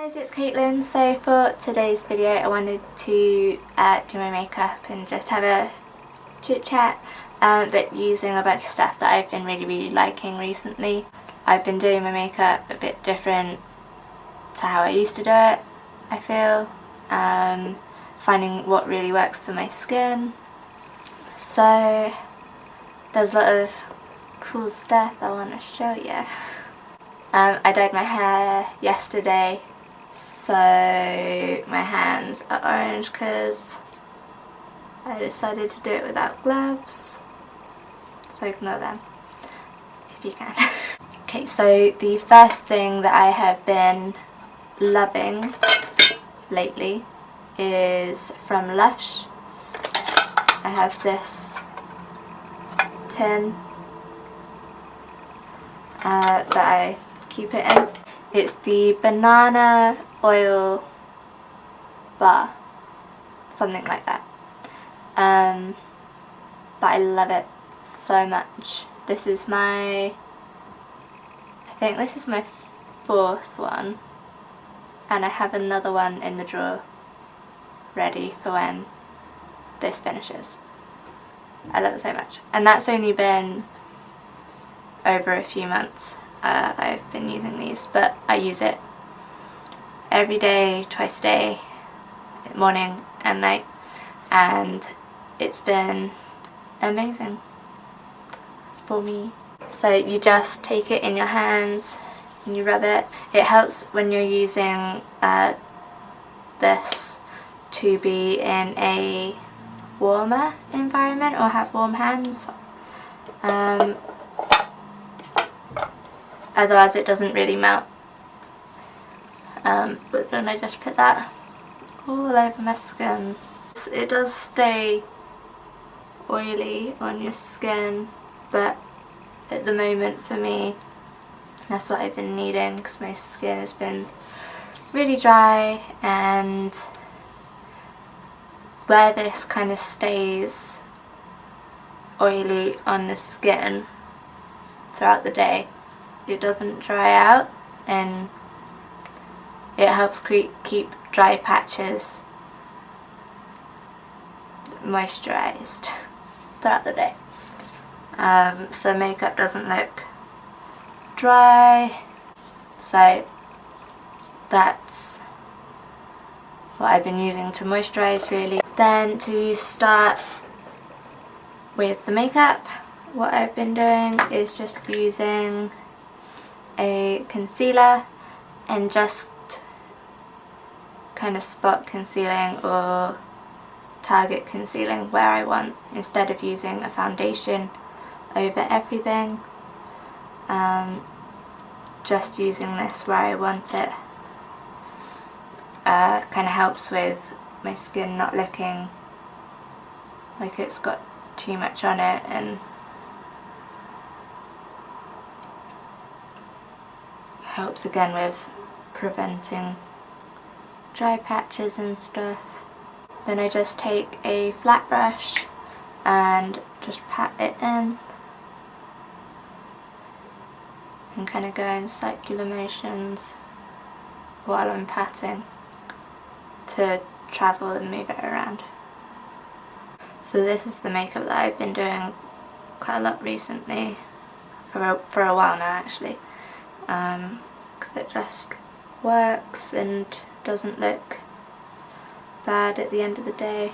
Guys, it's Caitlin. So for today's video I wanted to do my makeup and just have a chit chat, but using a bunch of stuff that I've been really liking recently. I've been doing my makeup a bit different to how I used to do it, I feel, finding what really works for my skin. So there's a lot of cool stuff I want to show you. I dyed my hair yesterday, so my hands are orange because I decided to do it without gloves, so ignore them if you can. Okay, so the first thing that I have been loving lately is from Lush. I have this tin that I keep it in. It's the banana oil bar, something like that, but I love it so much. This is my, I think this is my fourth one, and I have another one in the drawer ready for when this finishes. I love it so much, and that's only been over a few months. I've been using these, but I use it every day, twice a day, morning and night, and it's been amazing for me. So you just take it in your hands and you rub it. It helps when you're using this to be in a warmer environment or have warm hands. Otherwise it doesn't really melt. But then I just put that all over my skin. It does stay oily on your skin, but at the moment for me that's what I've been needing, because my skin has been really dry, and where this kind of stays oily on the skin throughout the day, it doesn't dry out, and it helps keep dry patches moisturized throughout the day, so makeup doesn't look dry. So that's what I've been using to moisturize, really. Then to start with the makeup, what I've been doing is just using a concealer and just kind of spot concealing or target concealing where I want, instead of using a foundation over everything. Just using this where I want it kind of helps with my skin not looking like it's got too much on it, and helps again with preventing dry patches and stuff. Then I just take a flat brush and just pat it in and kind of go in circular motions while I'm patting to travel and move it around. So this is the makeup that I've been doing quite a lot recently, for a while now actually, because it just works and doesn't look bad at the end of the day,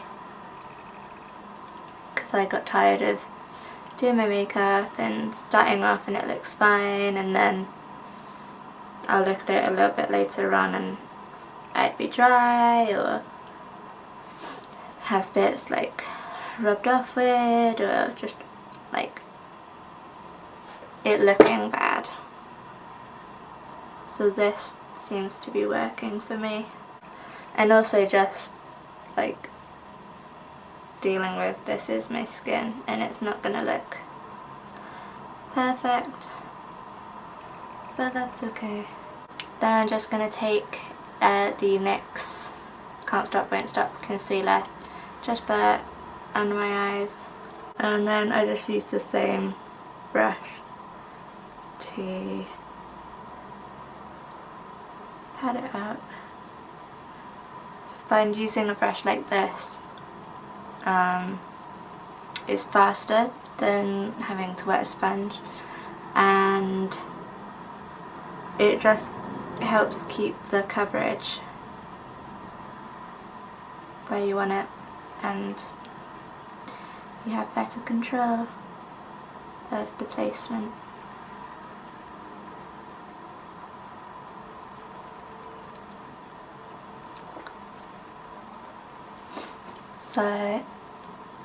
because I got tired of doing my makeup and starting off and it looks fine, and then I'll look at it a little bit later on and I'd be dry or have bits like rubbed off with, or just like it looking bad. So this seems to be working for me, and also just like dealing with this is my skin and it's not gonna look perfect, but that's okay. Then I'm just gonna take the NYX Can't Stop Won't Stop concealer, just put it under my eyes, and then I just use the same brush to pat it out. find using a brush like this is faster than having to wet a sponge, and it just helps keep the coverage where you want it, and you have better control of the placement. So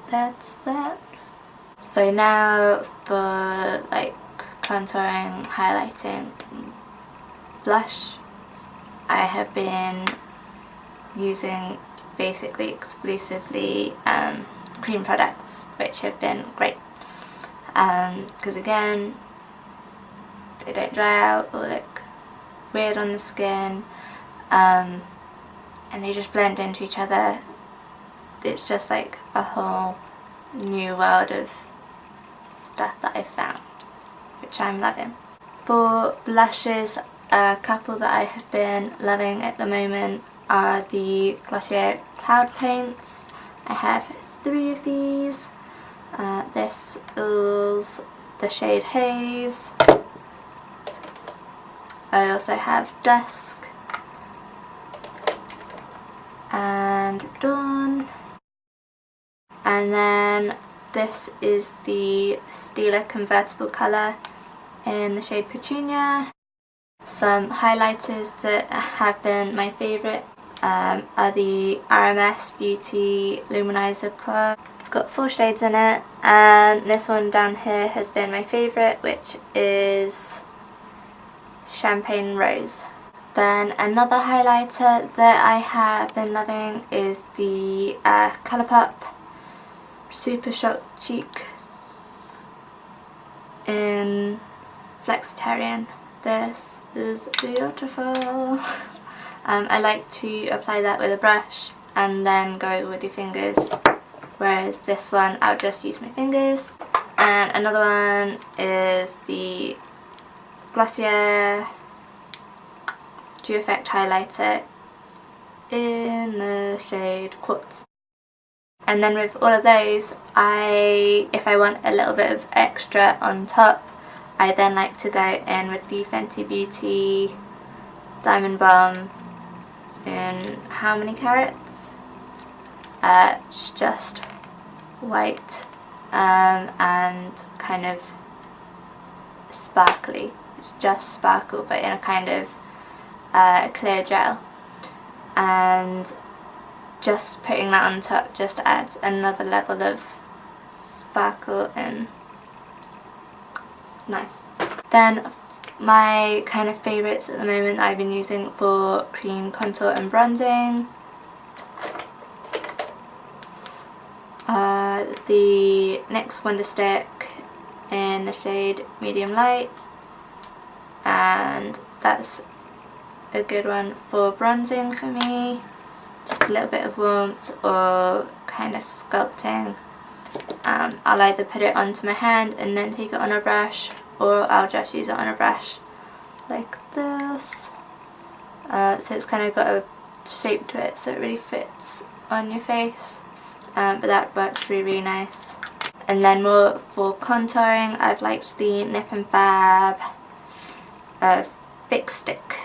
that's that. So now for like contouring, highlighting, blush, I have been using basically exclusively cream products, which have been great because again, they don't dry out or look weird on the skin, and they just blend into each other. It's just like a whole new world of stuff that I've found, which I'm loving. For blushes, a couple that I have been loving at the moment are the Glossier Cloud Paints. I have 3 of these. This is the shade Haze. I also have Dusk and Dawn. And then this is the Stila Convertible Colour in the shade Petunia. Some highlighters that have been my favourite are the RMS Beauty Luminizer Quad. It's got 4 shades in it, and this one down here has been my favourite, which is Champagne Rose. Then another highlighter that I have been loving is the Colourpop Super Shock Cheek in Flexitarian. This is beautiful. I like to apply that with a brush and then go with your fingers, whereas this one I'll just use my fingers. And another one is the Glossier Dew Effect Highlighter in the shade Quartz. And then with all of those, if I want a little bit of extra on top, I then like to go in with the Fenty Beauty Diamond Balm in how many carats? It's just white and kind of sparkly. It's just sparkle, but in a kind of clear gel. And just putting that on top just adds another level of sparkle and nice. Then my kind of favourites at the moment I've been using for cream contour and bronzing are the NYX Wonder Stick in the shade Medium Light, and that's a good one for bronzing for me. Just a little bit of warmth or kind of sculpting. I'll either put it onto my hand and then take it on a brush, or I'll just use it on a brush like this. So it's kind of got a shape to it, so it really fits on your face, but that works really, really nice. And then more for contouring, I've liked the Nip and Fab Fix Stick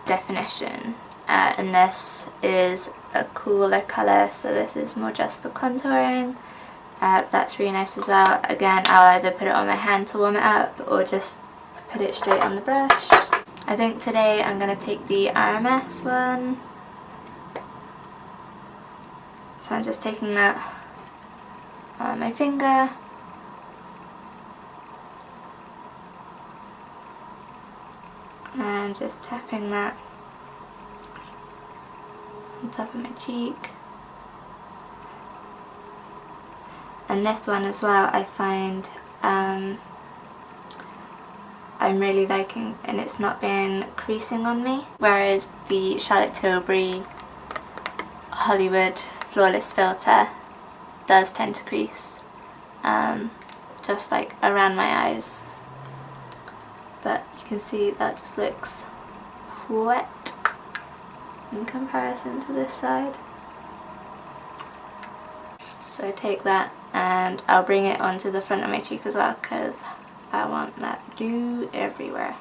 Definition, and this is a cooler colour, so this is more just for contouring. That's really nice as well. Again, I'll either put it on my hand to warm it up or just put it straight on the brush. I think today I'm going to take the RMS one, so I'm just taking that on my finger and just tapping that on top of my cheek. And this one as well I find I'm really liking, and it's not been creasing on me, whereas the Charlotte Tilbury Hollywood Flawless Filter does tend to crease, just like around my eyes. But you can see that just looks wet in comparison to this side. So take that and I'll bring it onto the front of my cheek as well because I want that dew everywhere.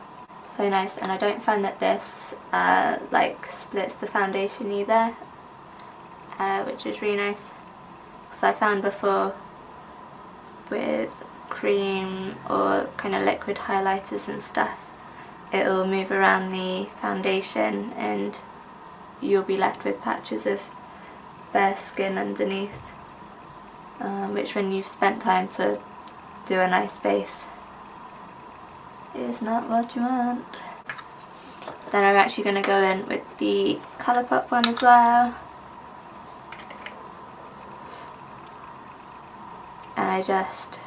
So nice, and I don't find that this like splits the foundation either, which is really nice, because I found before with cream or kind of liquid highlighters and stuff, it'll move around the foundation and you'll be left with patches of bare skin underneath, which when you've spent time to do a nice base is not what you want. Then I'm actually going to go in with the Colourpop one as well, and I just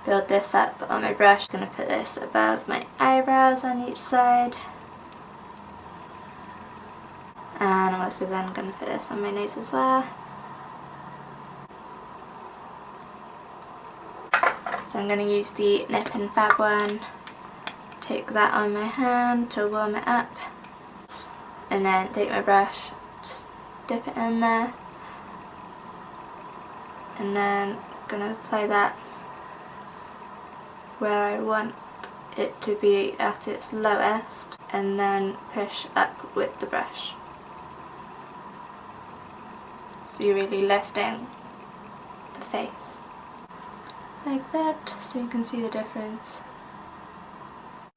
build this up on my brush. I'm going to put this above my eyebrows on each side, and I'm also then going to put this on my nose as well. So I'm going to use the Nip and Fab one, take that on my hand to warm it up, and then take my brush, just dip it in there, and then I'm going to apply that where I want it to be at its lowest, and then push up with the brush. So you're really lifting the face. Like that, so you can see the difference.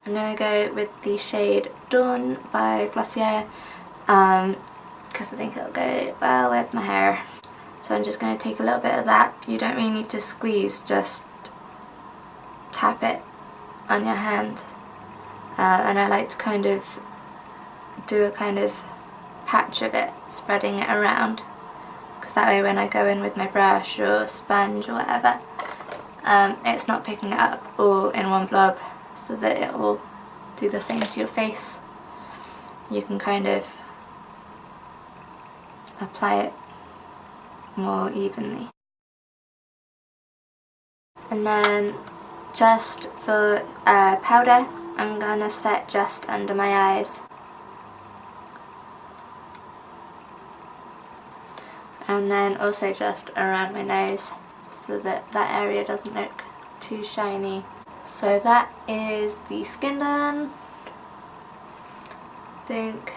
I'm going to go with the shade Dawn by Glossier, because I think it'll go well with my hair. So I'm just going to take a little bit of that. You don't really need to squeeze, just tap it on your hand. And I like to kind of do a kind of patch of it, spreading it around, because that way when I go in with my brush or sponge or whatever, it's not picking it up all in one blob, so that it will do the same to your face. You can kind of apply it more evenly. And then just for powder, I'm gonna set just under my eyes, and then also just around my nose, so that that area doesn't look too shiny. So that is the skin done. I think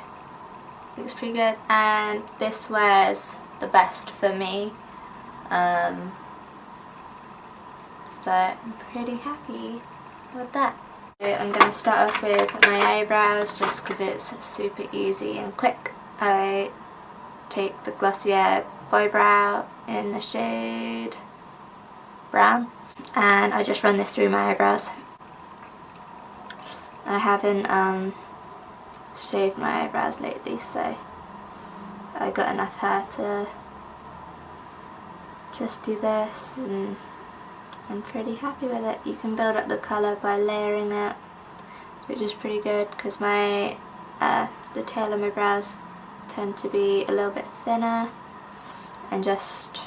looks pretty good, and this wears the best for me. So I'm pretty happy with that. So I'm going to start off with my eyebrows just because it's super easy and quick. I take the Glossier Boy Brow in the shade Brown, and I just run this through my eyebrows. I haven't shaved my eyebrows lately, so I got enough hair to just do this, and I'm pretty happy with it. You can build up the colour by layering it, which is pretty good because my the tail of my brows tend to be a little bit thinner and just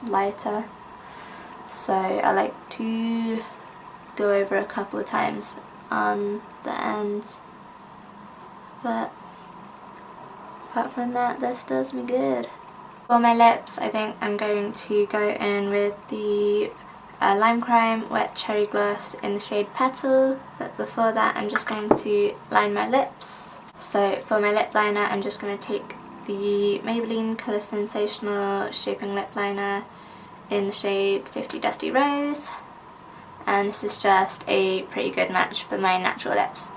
lighter, so I like to go over a couple of times on the ends, but apart from that, this does me good. For my lips, I think I'm going to go in with the Lime Crime Wet Cherry Gloss in the shade Petal, but before that I'm just going to line my lips. So for my lip liner, I'm just going to take the Maybelline Colour Sensational Shaping Lip Liner in the shade 50 Dusty Rose, and this is just a pretty good match for my natural lips.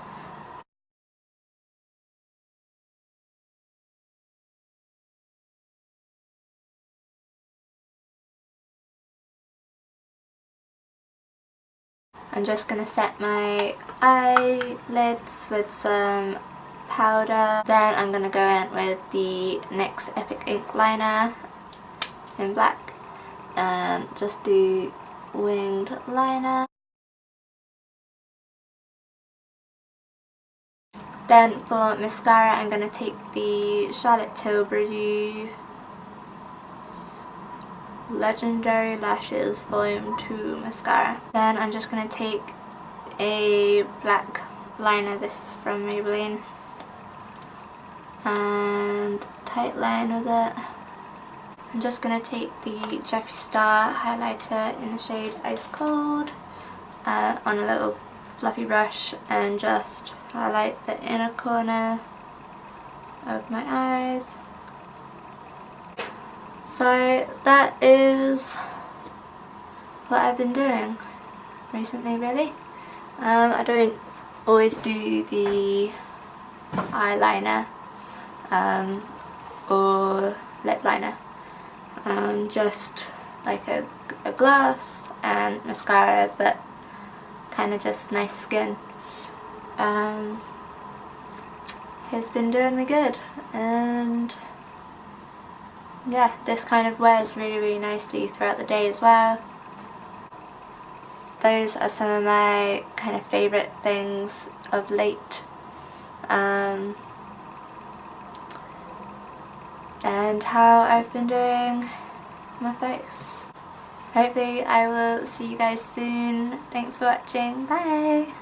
I'm just going to set my eyelids with some powder. Then I'm going to go in with the NYX Epic Ink Liner in black and just do winged liner. Then for mascara, I'm going to take the Charlotte Tilbury Legendary Lashes Volume 2 mascara. Then I'm just going to take a black liner, this is from Maybelline, and tight line with it. I'm just going to take the Jeffree Star highlighter in the shade Ice Cold on a little fluffy brush and just highlight the inner corner of my eyes. So that is what I've been doing recently, really. I don't always do the eyeliner or lip liner, just like a gloss and mascara, but kind of just nice skin. It's been doing me good, and yeah, this kind of wears really nicely throughout the day as well. Those are some of my kind of favourite things of late, and how I've been doing my face. Hopefully I will see you guys soon. Thanks for watching. Bye!